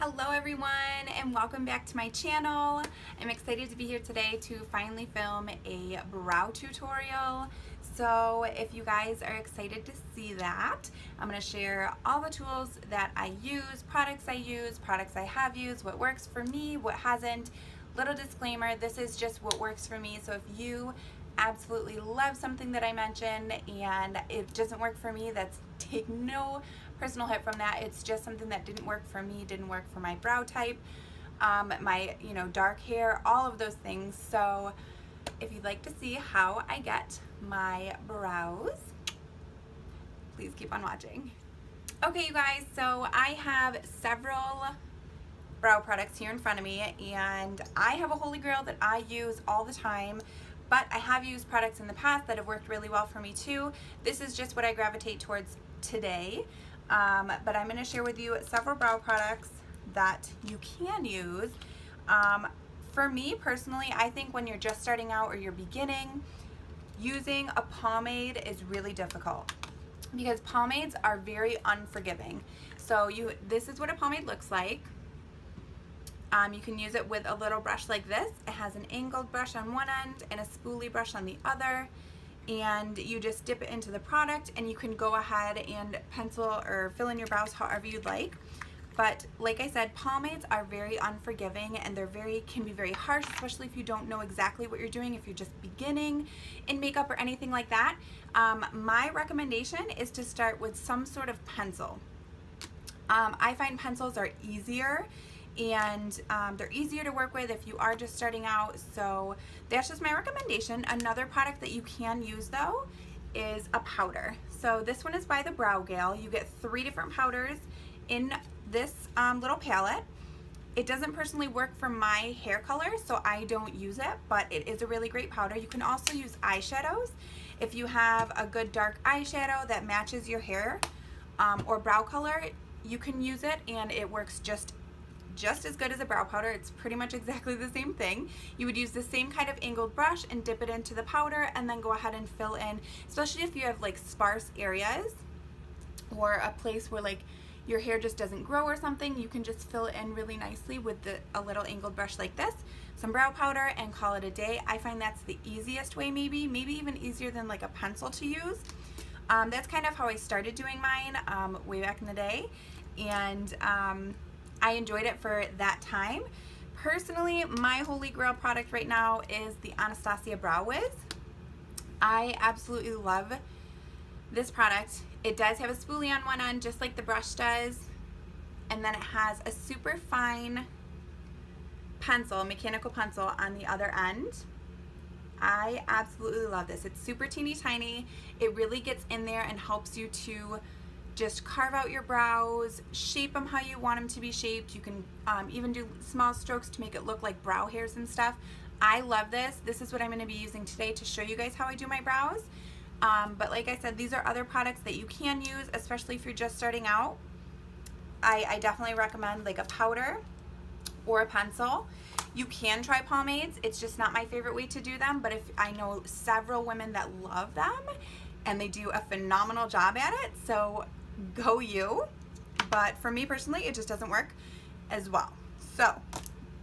Hello everyone and welcome back to my channel. I'm excited to be here today to finally film a brow tutorial. So if you guys are excited to see that, I'm going to share all the tools that I use, products I have used, what works for me, what hasn't. Little disclaimer, this is just what works for me. So if you absolutely love something that I mentioned and it doesn't work for me, take no personal hit from that. It's just something that didn't work for me, didn't work for my brow type, my dark hair, all of those things. So if you'd like to see how I get my brows, please keep on watching. Okay, you guys, so I have several brow products here in front of me, and I have a holy grail that I use all the time, but I have used products in the past that have worked really well for me too. This is just what I gravitate towards today, but I'm going to share with you several brow products that you can use. For me personally, I think when you're just starting out or you're beginning, using a pomade is really difficult because pomades are very unforgiving. So this is what a pomade looks like. You can use it with a little brush like this. It has an angled brush on one end and a spoolie brush on the other, and you just dip it into the product and you can go ahead and pencil or fill in your brows however you'd like. But like I said, pomades are very unforgiving and can be very harsh, especially if you don't know exactly what you're doing, if you're just beginning in makeup or anything like that. My recommendation is to start with some sort of pencil. I find pencils are easier and they're easier to work with if you are just starting out, so that's just my recommendation. Another product that you can use though is a powder. So this one is by the Brow Gal. You get 3 different powders in this little palette. It doesn't personally work for my hair color, so I don't use it, but it is a really great powder. You can also use eyeshadows. If you have a good dark eyeshadow that matches your hair or brow color, you can use it and it works just as good as a brow powder. It's pretty much exactly the same thing. You would use the same kind of angled brush and dip it into the powder and then go ahead and fill in, especially if you have like sparse areas or a place where like your hair just doesn't grow or something. You can just fill it in really nicely with a little angled brush like this, some brow powder, and call it a day. I find that's the easiest way, maybe even easier than like a pencil to use. That's kind of how I started doing mine way back in the day, and I enjoyed it for that time. Personally, my holy grail product right now is the Anastasia Brow Wiz. I absolutely love this product. It does have a spoolie on one end, just like the brush does, and then it has a super fine pencil, mechanical pencil on the other end. I absolutely love this. It's super teeny tiny. It really gets in there and helps you to just carve out your brows, shape them how you want them to be shaped. You can even do small strokes to make it look like brow hairs and stuff. I love this. This is what I'm going to be using today to show you guys how I do my brows. But like I said, these are other products that you can use, especially if you're just starting out. I definitely recommend like a powder or a pencil. You can try pomades. It's just not my favorite way to do them, but if I know several women that love them and they do a phenomenal job at it, so go you. But for me personally, it just doesn't work as well. So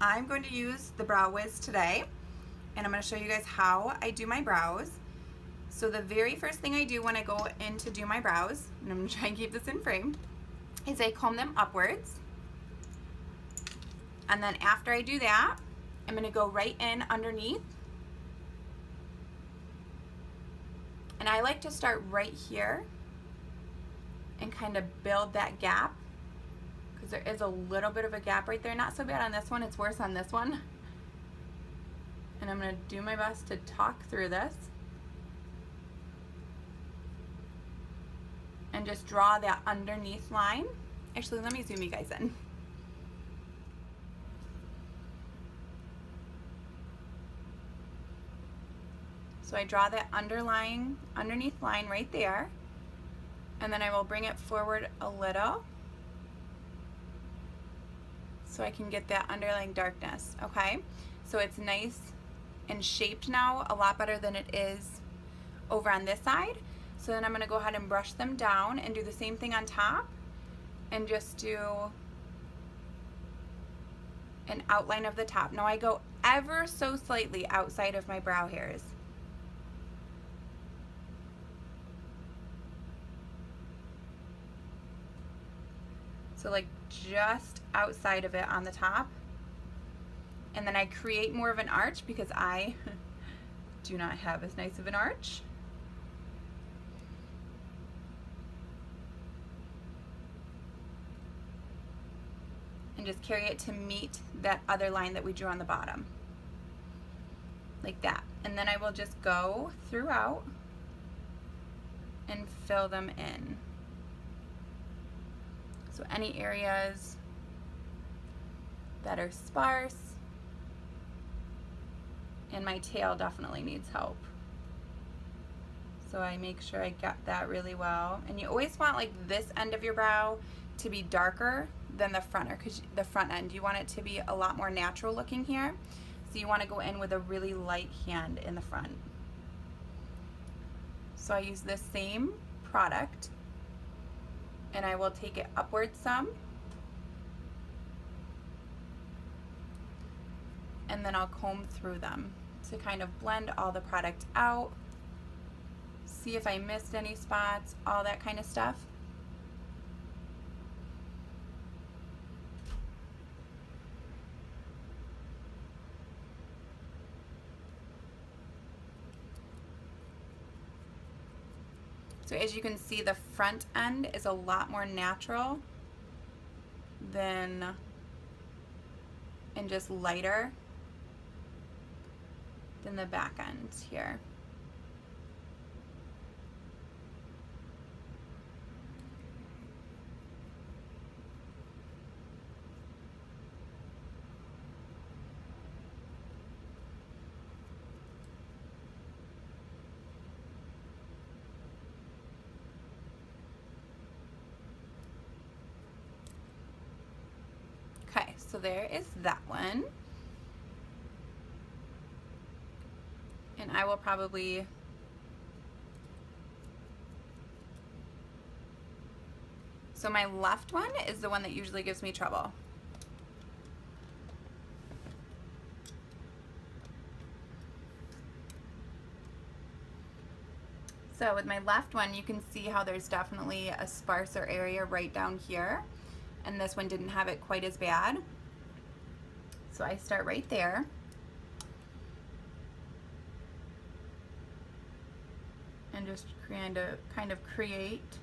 I'm going to use the Brow Wiz today, and I'm going to show you guys how I do my brows. So the very first thing I do when I go in to do my brows, and I'm going to try and keep this in frame, is I comb them upwards. And then after I do that, I'm going to go right in underneath. And I like to start right here and kind of build that gap, because there is a little bit of a gap right there. Not so bad on this one, it's worse on this one. And I'm going to do my best to talk through this and just draw that underneath line. Actually, let me zoom you guys in. So I draw that underneath line right there, and then I will bring it forward a little so I can get that underlying darkness, okay? So it's nice and shaped now, a lot better than it is over on this side. So then I'm going to go ahead and brush them down and do the same thing on top and just do an outline of the top. Now I go ever so slightly outside of my brow hairs. So like just outside of it on the top. And then I create more of an arch because I do not have as nice of an arch. And just carry it to meet that other line that we drew on the bottom. Like that. And then I will just go throughout and fill them in. So any areas that are sparse, and my tail definitely needs help. So I make sure I got that really well. And you always want like this end of your brow to be darker than the front, or because the front end, you want it to be a lot more natural looking here. So you want to go in with a really light hand in the front. So I use this same product and I will take it upwards some, and then I'll comb through them to kind of blend all the product out, see if I missed any spots, all that kind of stuff. So as you can see, the front end is a lot more natural than, and just lighter than the back end here. Okay, so there is that one. And I will probably so my left one is the one that usually gives me trouble. So with my left one, you can see how there's definitely a sparser area right down here. And this one didn't have it quite as bad. So I start right there. And just kind of create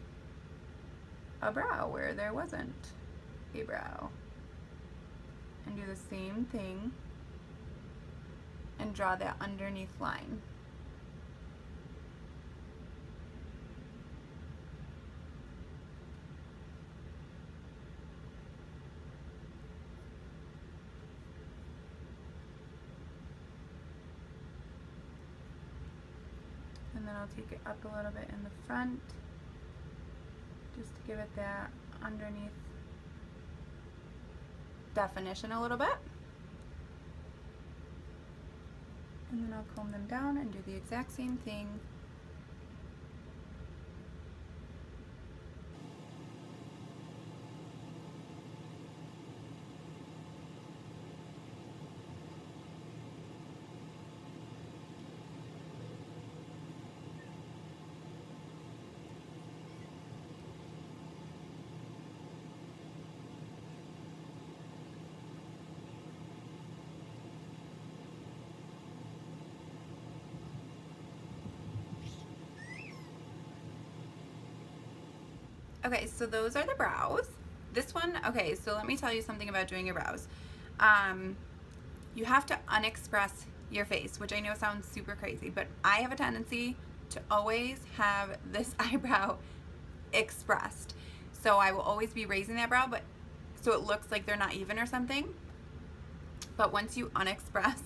a brow where there wasn't a brow. And do the same thing and draw that underneath line. And then I'll take it up a little bit in the front, just to give it that underneath definition a little bit. And then I'll comb them down and do the exact same thing. Okay, so those are the brows. This one, okay, so let me tell you something about doing your brows. You have to unexpress your face, which I know sounds super crazy, but I have a tendency to always have this eyebrow expressed. So I will always be raising that brow, but so it looks like they're not even or something. But once you unexpress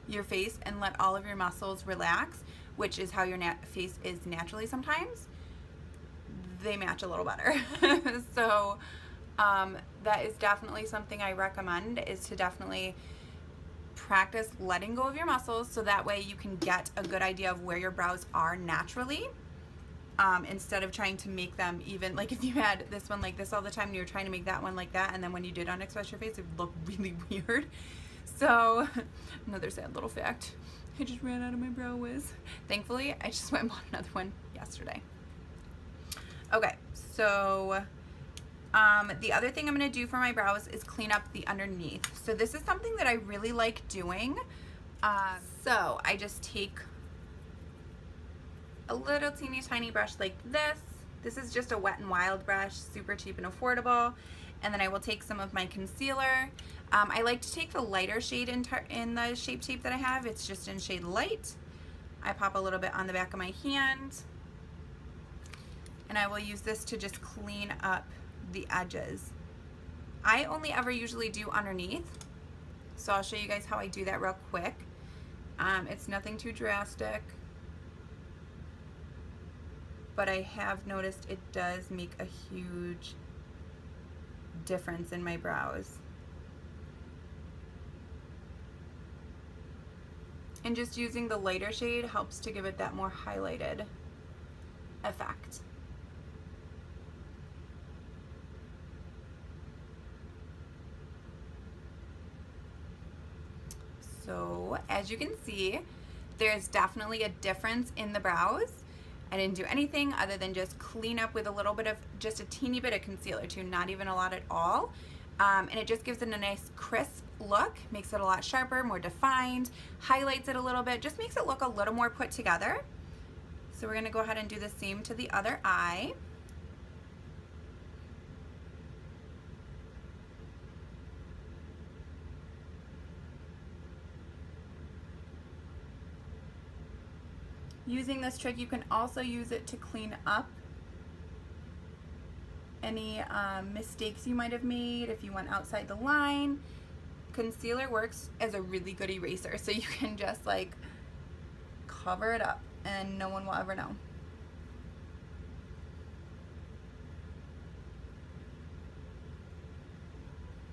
your face and let all of your muscles relax, which is how your face is naturally sometimes, they match a little better. So that is definitely something I recommend, is to definitely practice letting go of your muscles, so that way you can get a good idea of where your brows are naturally. instead of trying to make them even, like if you had this one like this all the time and you were trying to make that one like that, and then when you did unexpress your face, it would look really weird. So another sad little fact, I just ran out of my Brow Wiz. Thankfully, I just went and bought another one yesterday. Okay, so the other thing I'm going to do for my brows is clean up the underneath. So this is something that I really like doing. So I just take a little teeny tiny brush like this. This is just a Wet n Wild brush, super cheap and affordable. And then I will take some of my concealer. I like to take the lighter shade in the Shape Tape that I have. It's just in shade Light. I pop a little bit on the back of my hand. And I will use this to just clean up the edges. I only ever usually do underneath. So I'll show you guys how I do that real quick. It's nothing too drastic, but I have noticed it does make a huge difference in my brows. And just using the lighter shade helps to give it that more highlighted effect. So as you can see, there's definitely a difference in the brows. I didn't do anything other than just clean up with a little bit of, just a teeny bit of concealer too, not even a lot at all. And it just gives it a nice crisp look, makes it a lot sharper, more defined, highlights it a little bit, just makes it look a little more put together. So we're gonna go ahead and do the same to the other eye. Using this trick, you can also use it to clean up any mistakes you might have made if you went outside the line. Concealer works as a really good eraser, so you can just like cover it up and no one will ever know.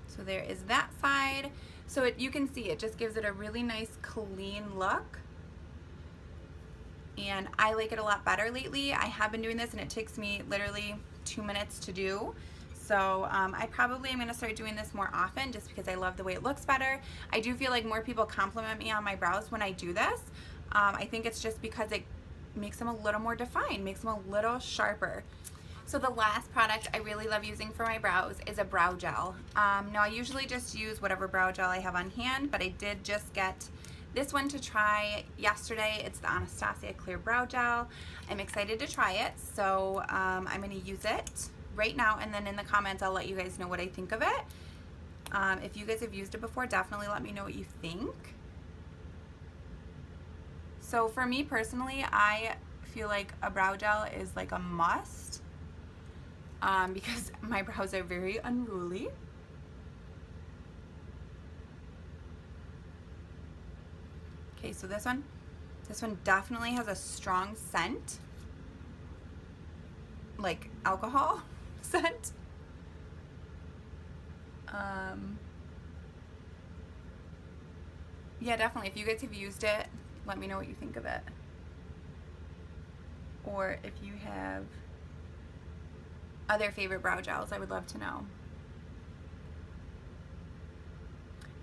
So there is that side. So you can see it just gives it a really nice clean look. And I like it a lot better lately. I have been doing this and it takes me literally 2 minutes to do. So I probably am gonna start doing this more often just because I love the way it looks better. I do feel like more people compliment me on my brows when I do this. I think it's just because it makes them a little more defined, makes them a little sharper. So the last product I really love using for my brows is a brow gel. Now I usually just use whatever brow gel I have on hand, but I did just get this one to try yesterday. It's the Anastasia Clear Brow Gel. I'm excited to try it, so I'm going to use it right now, and then in the comments I'll let you guys know what I think of it. If you guys have used it before, definitely let me know what you think. So for me personally, I feel like a brow gel is like a must because my brows are very unruly. Okay, so this one definitely has a strong scent, like alcohol scent. Yeah, definitely. If you guys have used it, let me know what you think of it. Or if you have other favorite brow gels, I would love to know.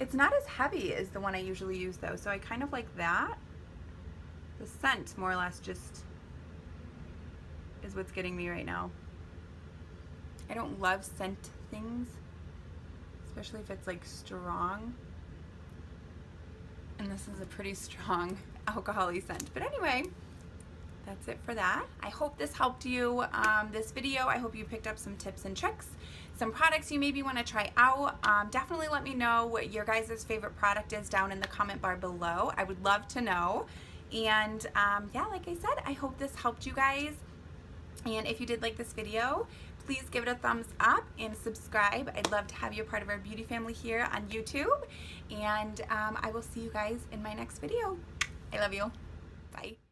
It's not as heavy as the one I usually use though, so I kind of like that. The scent more or less just is what's getting me right now. I don't love scent things, especially if it's like strong. And this is a pretty strong alcohol-y scent. But anyway, that's it for that. I hope this helped you, this video. I hope you picked up some tips and tricks, some products you maybe want to try out. Definitely let me know what your guys' favorite product is down in the comment bar below. I would love to know. And yeah, like I said, I hope this helped you guys. And if you did like this video, please give it a thumbs up and subscribe. I'd love to have you a part of our beauty family here on YouTube. And I will see you guys in my next video. I love you. Bye.